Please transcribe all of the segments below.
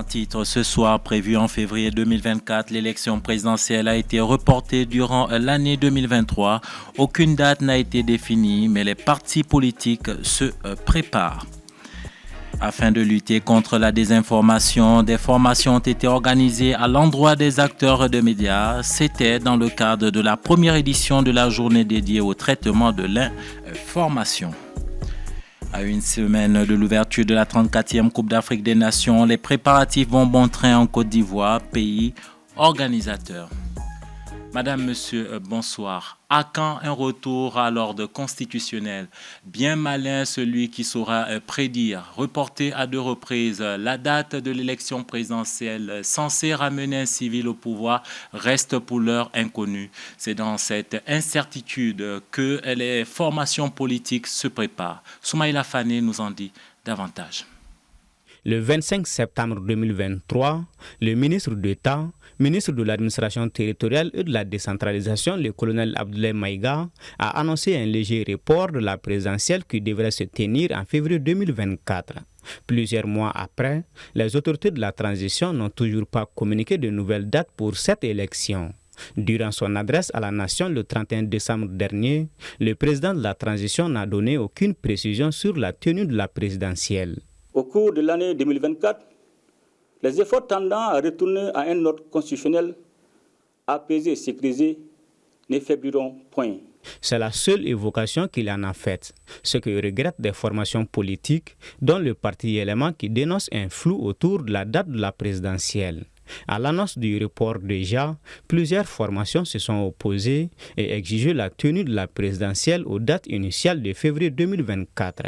En titre, ce soir, prévu en février 2024, l'élection présidentielle a été reportée durant l'année 2023. Aucune date n'a été définie, mais les partis politiques se préparent. Afin de lutter contre la désinformation, des formations ont été organisées à l'endroit des acteurs de médias. C'était dans le cadre de la première édition de la journée dédiée au traitement de l'information. À une semaine de l'ouverture de la 34e Coupe d'Afrique des Nations, les préparatifs vont bon train en Côte d'Ivoire, pays organisateur. Madame, Monsieur, bonsoir. À quand un retour à l'ordre constitutionnel? Bien malin celui qui saura prédire. Reporter à 2 reprises la date de l'élection présidentielle censée ramener un civil au pouvoir reste pour l'heure inconnue. C'est dans cette incertitude que les formations politiques se préparent. Soumaïla Fane nous en dit davantage. Le 25 septembre 2023, le ministre d'État, ministre de l'administration territoriale et de la décentralisation, le colonel Abdoulaye Maïga, a annoncé un léger report de la présidentielle qui devrait se tenir en février 2024. Plusieurs mois après, les autorités de la transition n'ont toujours pas communiqué de nouvelles dates pour cette élection. Durant son adresse à la nation le 31 décembre dernier, le président de la transition n'a donné aucune précision sur la tenue de la présidentielle. Au cours de l'année 2024, les efforts tendant à retourner à un ordre constitutionnel apaisé et sécurisé ne faibliront point. C'est la seule évocation qu'il en a faite, ce que regrettent des formations politiques, dont le parti élément qui dénonce un flou autour de la date de la présidentielle. À l'annonce du report déjà, plusieurs formations se sont opposées et exigé la tenue de la présidentielle aux dates initiales de février 2024.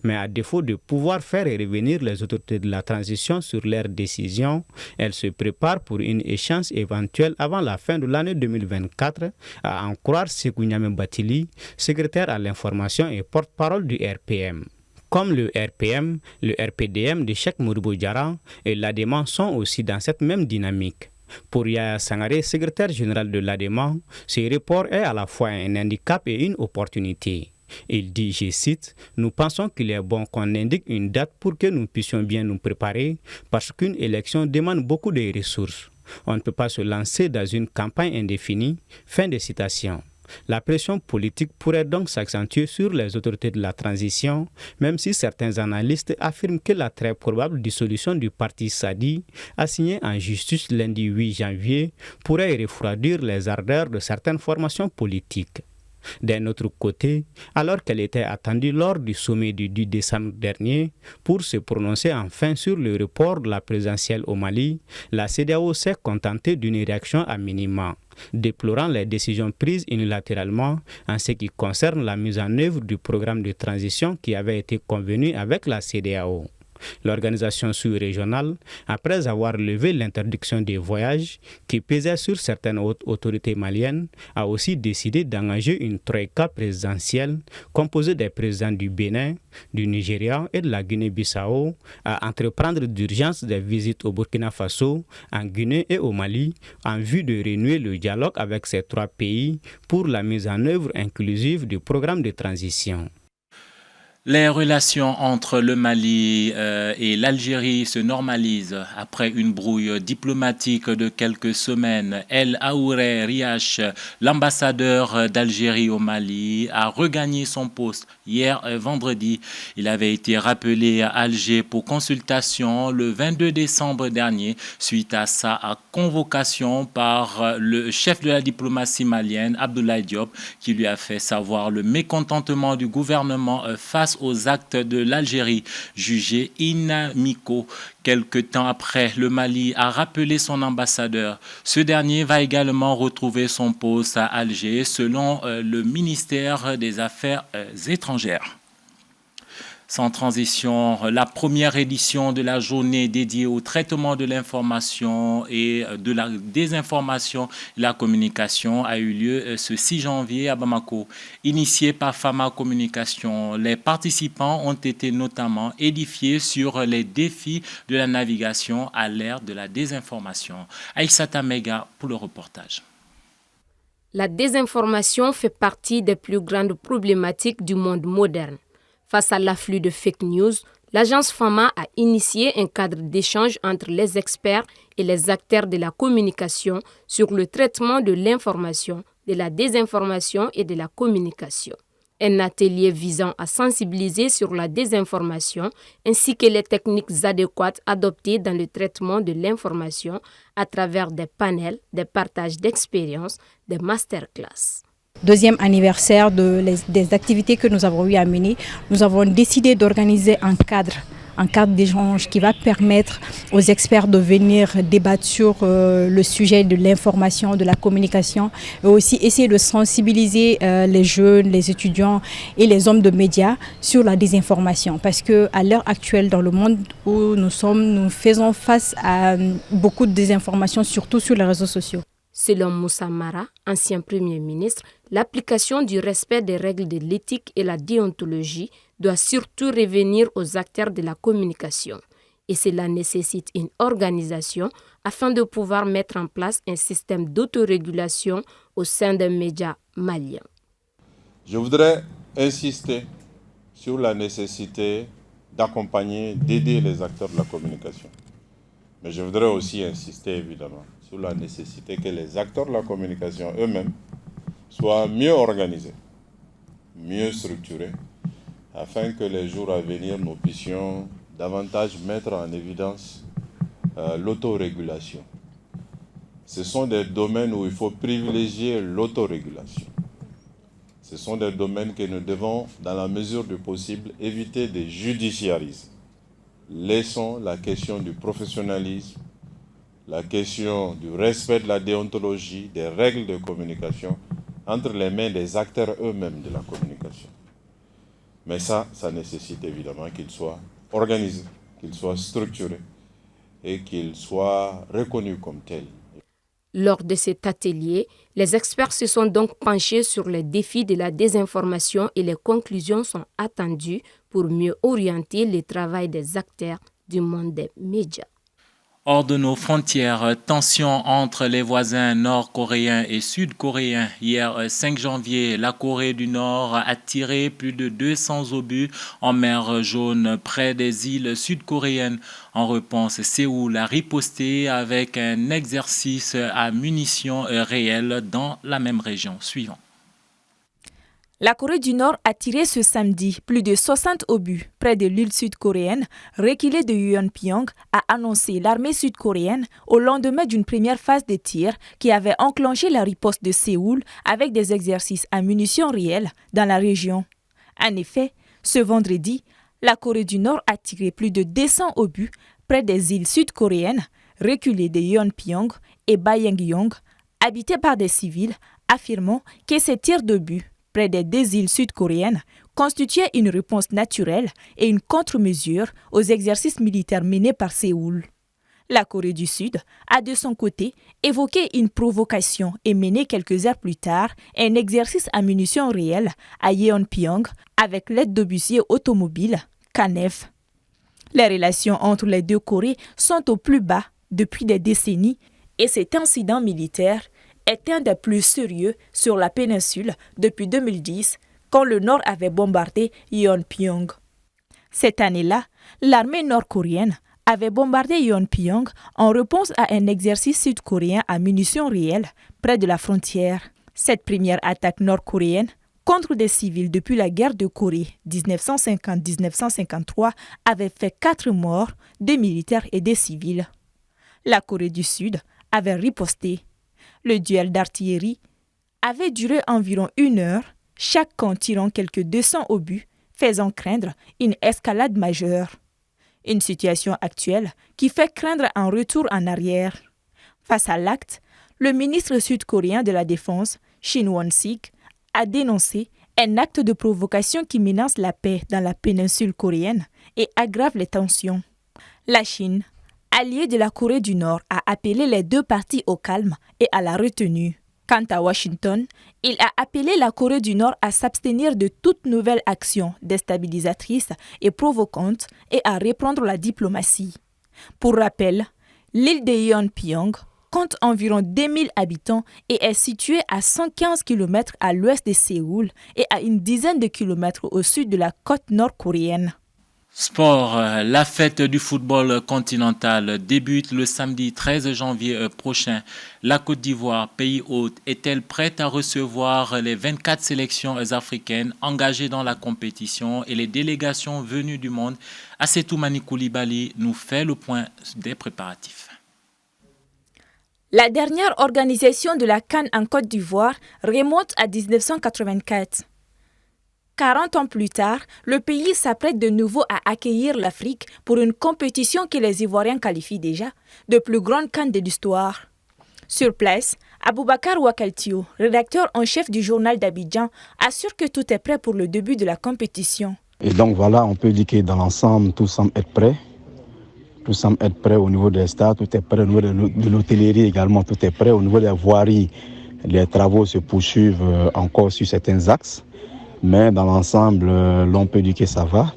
Mais à défaut de pouvoir faire revenir les autorités de la transition sur leurs décisions, elles se préparent pour une échéance éventuelle avant la fin de l'année 2024, à en croire Sékou Niamé Batili, secrétaire à l'information et porte-parole du RPM. Comme le RPM, le RPDM de Cheikh Modibo Diarra et l'ADEMA sont aussi dans cette même dynamique. Pour Yaya Sangaré, secrétaire général de l'ADEMA, ce report est à la fois un handicap et une opportunité. Il dit, je cite, « Nous pensons qu'il est bon qu'on indique une date pour que nous puissions bien nous préparer parce qu'une élection demande beaucoup de ressources. On ne peut pas se lancer dans une campagne indéfinie. » Fin de citation. La pression politique pourrait donc s'accentuer sur les autorités de la transition, même si certains analystes affirment que la très probable dissolution du parti Sadi, assignée en justice lundi 8 janvier, pourrait refroidir les ardeurs de certaines formations politiques. D'un autre côté, alors qu'elle était attendue lors du sommet du 10 décembre dernier pour se prononcer enfin sur le report de la présidentielle au Mali, la CEDEAO s'est contentée d'une réaction à minima, déplorant les décisions prises unilatéralement en ce qui concerne la mise en œuvre du programme de transition qui avait été convenu avec la CEDEAO. L'organisation sous-régionale, après avoir levé l'interdiction des voyages qui pesait sur certaines hautes autorités maliennes, a aussi décidé d'engager une troïka présidentielle composée des présidents du Bénin, du Nigeria et de la Guinée-Bissau à entreprendre d'urgence des visites au Burkina Faso, en Guinée et au Mali en vue de renouer le dialogue avec ces 3 pays pour la mise en œuvre inclusive du programme de transition. Les relations entre le Mali et l'Algérie se normalisent après une brouille diplomatique de quelques semaines. El Aouré Riach, l'ambassadeur d'Algérie au Mali, a regagné son poste hier vendredi. Il avait été rappelé à Alger pour consultation le 22 décembre dernier suite à sa convocation par le chef de la diplomatie malienne, Abdoulaye Diop, qui lui a fait savoir le mécontentement du gouvernement face aux actes de l'Algérie jugés inamicaux. Quelque temps après, le Mali a rappelé son ambassadeur. Ce dernier va également retrouver son poste à Alger selon le ministère des Affaires étrangères. Sans transition, la première édition de la journée dédiée au traitement de l'information et de la désinformation et la communication a eu lieu ce 6 janvier à Bamako. Initiée par Fama Communication, les participants ont été notamment édifiés sur les défis de la navigation à l'ère de la désinformation. Aïssata Mega pour le reportage. La désinformation fait partie des plus grandes problématiques du monde moderne. Face à l'afflux de fake news, l'agence FAMA a initié un cadre d'échange entre les experts et les acteurs de la communication sur le traitement de l'information, de la désinformation et de la communication. Un atelier visant à sensibiliser sur la désinformation ainsi que les techniques adéquates adoptées dans le traitement de l'information à travers des panels, des partages d'expériences, des masterclass. Deuxième anniversaire des activités que nous avons eu à mener, nous avons décidé d'organiser un cadre d'échange qui va permettre aux experts de venir débattre sur le sujet de l'information, de la communication et aussi essayer de sensibiliser les jeunes, les étudiants et les hommes de médias sur la désinformation. Parce qu'à l'heure actuelle, dans le monde où nous sommes, nous faisons face à beaucoup de désinformation, surtout sur les réseaux sociaux. Selon Moussa Mara, ancien Premier ministre, l'application du respect des règles de l'éthique et la déontologie doit surtout revenir aux acteurs de la communication. Et cela nécessite une organisation afin de pouvoir mettre en place un système d'autorégulation au sein des médias maliens. Je voudrais insister sur la nécessité d'accompagner, d'aider les acteurs de la communication. Mais je voudrais aussi insister évidemment sur la nécessité que les acteurs de la communication eux-mêmes soient mieux organisés, mieux structurés, afin que les jours à venir, nous puissions davantage mettre en évidence l'autorégulation. Ce sont des domaines où il faut privilégier l'autorégulation. Ce sont des domaines que nous devons, dans la mesure du possible, éviter de judiciariser. Laissons la question du professionnalisme, la question du respect de la déontologie, des règles de communication entre les mains des acteurs eux-mêmes de la communication. Mais ça nécessite évidemment qu'ils soient organisés, qu'ils soient structurés et qu'ils soient reconnus comme tels. Lors de cet atelier, les experts se sont donc penchés sur les défis de la désinformation et les conclusions sont attendues pour mieux orienter le travail des acteurs du monde des médias. Hors de nos frontières, tensions entre les voisins nord-coréens et sud-coréens. Hier 5 janvier, la Corée du Nord a tiré plus de 200 obus en mer Jaune près des îles sud-coréennes. En réponse, Séoul a riposté avec un exercice à munitions réelles dans la même région. Suivant. La Corée du Nord a tiré ce samedi plus de 60 obus près de l'île sud-coréenne reculée de Yeonpyong, a annoncé l'armée sud-coréenne au lendemain d'une première phase de tir qui avait enclenché la riposte de Séoul avec des exercices à munitions réelles dans la région. En effet, ce vendredi, la Corée du Nord a tiré plus de 200 obus près des îles sud-coréennes reculées de Yeonpyong et Bayeongyong, habitées par des civils, affirmant que ces tirs d'obus près des 2 îles sud-coréennes constituait une réponse naturelle et une contre-mesure aux exercices militaires menés par Séoul. La Corée du Sud a de son côté évoqué une provocation et mené quelques heures plus tard un exercice à munitions réelles à Yeonpyong avec l'aide d'obusiers automobiles, KANEF. Les relations entre les deux Corées sont au plus bas depuis des décennies et cet incident militaire est un des plus sérieux sur la péninsule depuis 2010, quand le Nord avait bombardé Yeonpyong. Cette année-là, l'armée nord-coréenne avait bombardé Yeonpyong en réponse à un exercice sud-coréen à munitions réelles près de la frontière. Cette première attaque nord-coréenne contre des civils depuis la guerre de Corée 1950-1953 avait fait 4 morts, des militaires et des civils. La Corée du Sud avait riposté. Le duel d'artillerie avait duré environ 1 heure, chaque camp tirant quelques 200 obus, faisant craindre une escalade majeure. Une situation actuelle qui fait craindre un retour en arrière. Face à l'acte, le ministre sud-coréen de la Défense, Shin Won-sik, a dénoncé un acte de provocation qui menace la paix dans la péninsule coréenne et aggrave les tensions. La Chine, allié de la Corée du Nord, a appelé les deux parties au calme et à la retenue. Quant à Washington, il a appelé la Corée du Nord à s'abstenir de toute nouvelle action déstabilisatrice et provocante et à reprendre la diplomatie. Pour rappel, l'île de Yeonpyong compte environ 2000 habitants et est située à 115 km à l'ouest de Séoul et à une dizaine de kilomètres au sud de la côte nord-coréenne. Sport, la fête du football continental débute le samedi 13 janvier prochain. La Côte d'Ivoire, pays hôte, est-elle prête à recevoir les 24 sélections africaines engagées dans la compétition et les délégations venues du monde? Assetou Mani Koulibaly nous fait le point des préparatifs. La dernière organisation de la CAN en Côte d'Ivoire remonte à 1984. 40 ans plus tard, le pays s'apprête de nouveau à accueillir l'Afrique pour une compétition que les Ivoiriens qualifient déjà de plus grande CAN de l'histoire. Sur place, Aboubakar Ouakaltio, rédacteur en chef du journal d'Abidjan, assure que tout est prêt pour le début de la compétition. Et donc voilà, on peut dire que dans l'ensemble, tout semble être prêt. Tout semble être prêt au niveau des stades, tout est prêt au niveau de l'hôtellerie également, tout est prêt. Au niveau des voiries, les travaux se poursuivent encore sur certains axes. Mais dans l'ensemble, l'on peut dire que ça va.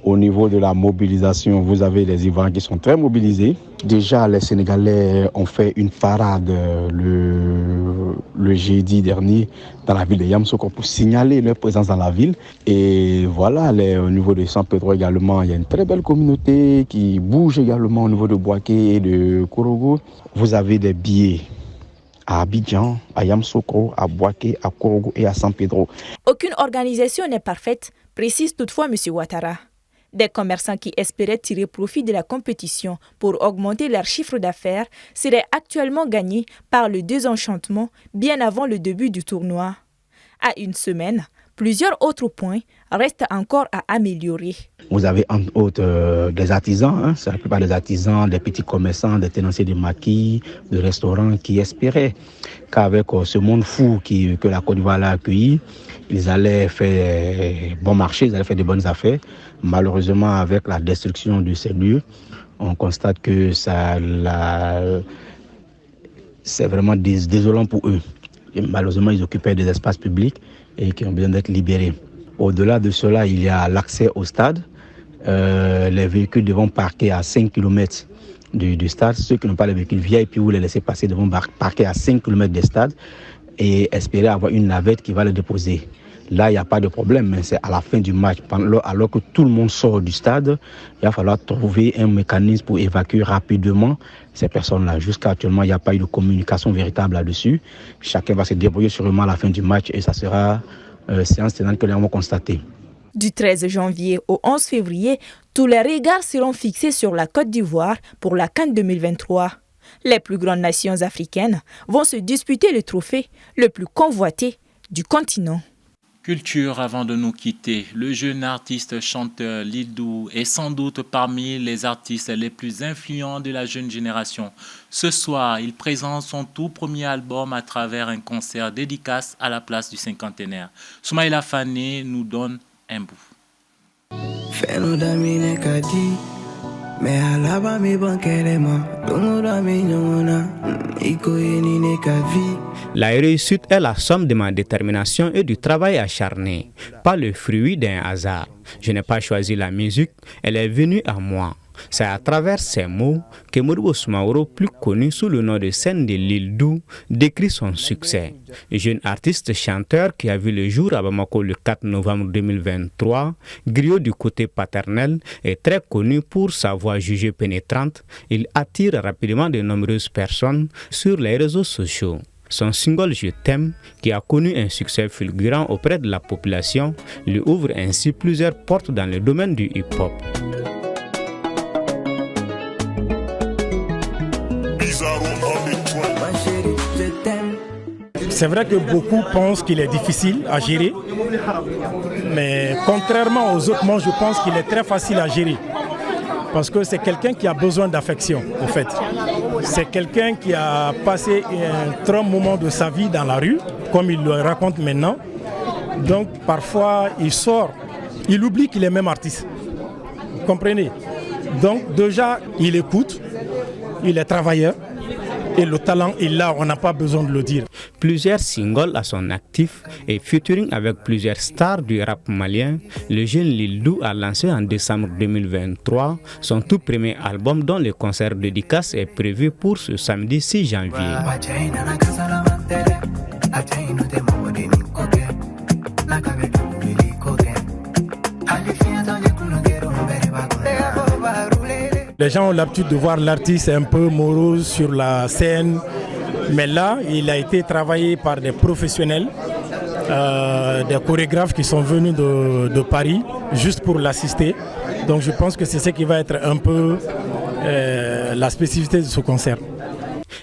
Au niveau de la mobilisation, vous avez les Ivoiriens qui sont très mobilisés. Déjà, les Sénégalais ont fait une parade le jeudi dernier dans la ville de Yamoussoukro pour signaler leur présence dans la ville. Et voilà, au niveau de San Pedro également, il y a une très belle communauté qui bouge également au niveau de Bouaké et de Korogo. Vous avez des billets à Abidjan, à Yamoussoukro, à Bouaké, à Korogo et à San Pedro. Aucune organisation n'est parfaite, précise toutefois M. Ouattara. Des commerçants qui espéraient tirer profit de la compétition pour augmenter leur chiffre d'affaires seraient actuellement gagnés par le désenchantement bien avant le début du tournoi. À une semaine, plusieurs autres points restent encore à améliorer. Vous avez entre autres des artisans, c'est la plupart des artisans, des petits commerçants, des tenanciers de maquis, de restaurants qui espéraient qu'avec ce monde fou que la Côte d'Ivoire a accueilli, ils allaient faire bon marché, ils allaient faire de bonnes affaires. Malheureusement, avec la destruction de ces lieux, on constate que c'est vraiment désolant pour eux. Et malheureusement, ils occupaient des espaces publics et qui ont besoin d'être libérés. Au-delà de cela, il y a l'accès au stade. Les véhicules devront parquer à 5 km du stade. Ceux qui n'ont pas les véhicules VIP ou les laisser passer devront parquer à 5 km du stade et espérer avoir une navette qui va les déposer. Là, il n'y a pas de problème, mais c'est à la fin du match, alors que tout le monde sort du stade, il va falloir trouver un mécanisme pour évacuer rapidement ces personnes-là. Jusqu'à actuellement, il n'y a pas eu de communication véritable là-dessus. Chacun va se débrouiller sûrement à la fin du match et ça sera séance tenante que nous avons constaté. Du 13 janvier au 11 février, tous les regards seront fixés sur la Côte d'Ivoire pour la CAN 2023. Les plus grandes nations africaines vont se disputer le trophée le plus convoité du continent. Culture avant de nous quitter. Le jeune artiste chanteur Lil Dou est sans doute parmi les artistes les plus influents de la jeune génération. Ce soir, il présente son tout premier album à travers un concert dédicace à la place du cinquantenaire. Soumaïla Fane nous donne un bout. La réussite est la somme de ma détermination et du travail acharné, pas le fruit d'un hasard. Je n'ai pas choisi la musique, elle est venue à moi. C'est à travers ces mots que Modibo Soumaoro, plus connu sous le nom de scène de Lil Dou, décrit son succès. Jeune artiste chanteur qui a vu le jour à Bamako le 4 novembre 2023, griot du côté paternel et très connu pour sa voix jugée pénétrante, il attire rapidement de nombreuses personnes sur les réseaux sociaux. Son single « Je t'aime », qui a connu un succès fulgurant auprès de la population, lui ouvre ainsi plusieurs portes dans le domaine du hip-hop. C'est vrai que beaucoup pensent qu'il est difficile à gérer, mais contrairement aux autres, moi je pense qu'il est très facile à gérer. Parce que c'est quelqu'un qui a besoin d'affection, en fait. C'est quelqu'un qui a passé un très moment de sa vie dans la rue, comme il le raconte maintenant. Donc parfois il sort, il oublie qu'il est même artiste. Vous comprenez? Donc déjà il écoute, il est travailleur. Et le talent est là, on n'a pas besoin de le dire. Plusieurs singles à son actif et featuring avec plusieurs stars du rap malien, le jeune Lil Dou a lancé en décembre 2023 son tout premier album dont le concert dédicace est prévu pour ce samedi 6 janvier. Les gens ont l'habitude de voir l'artiste un peu morose sur la scène, mais là, il a été travaillé par des professionnels, des chorégraphes qui sont venus de Paris juste pour l'assister. Donc je pense que c'est ce qui va être un peu la spécificité de ce concert.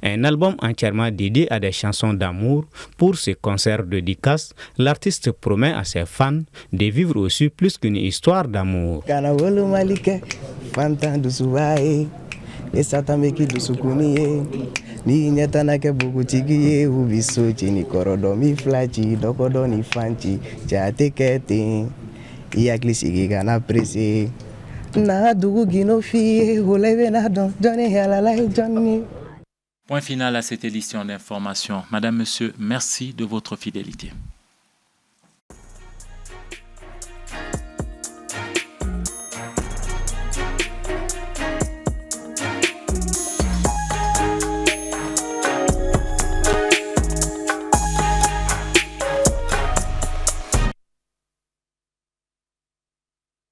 Un album entièrement dédié à des chansons d'amour. Pour ce concert de dédicace, l'artiste promet à ses fans de vivre aussi plus qu'une histoire d'amour. Point final à cette édition d'information. Madame, Monsieur, merci de votre fidélité.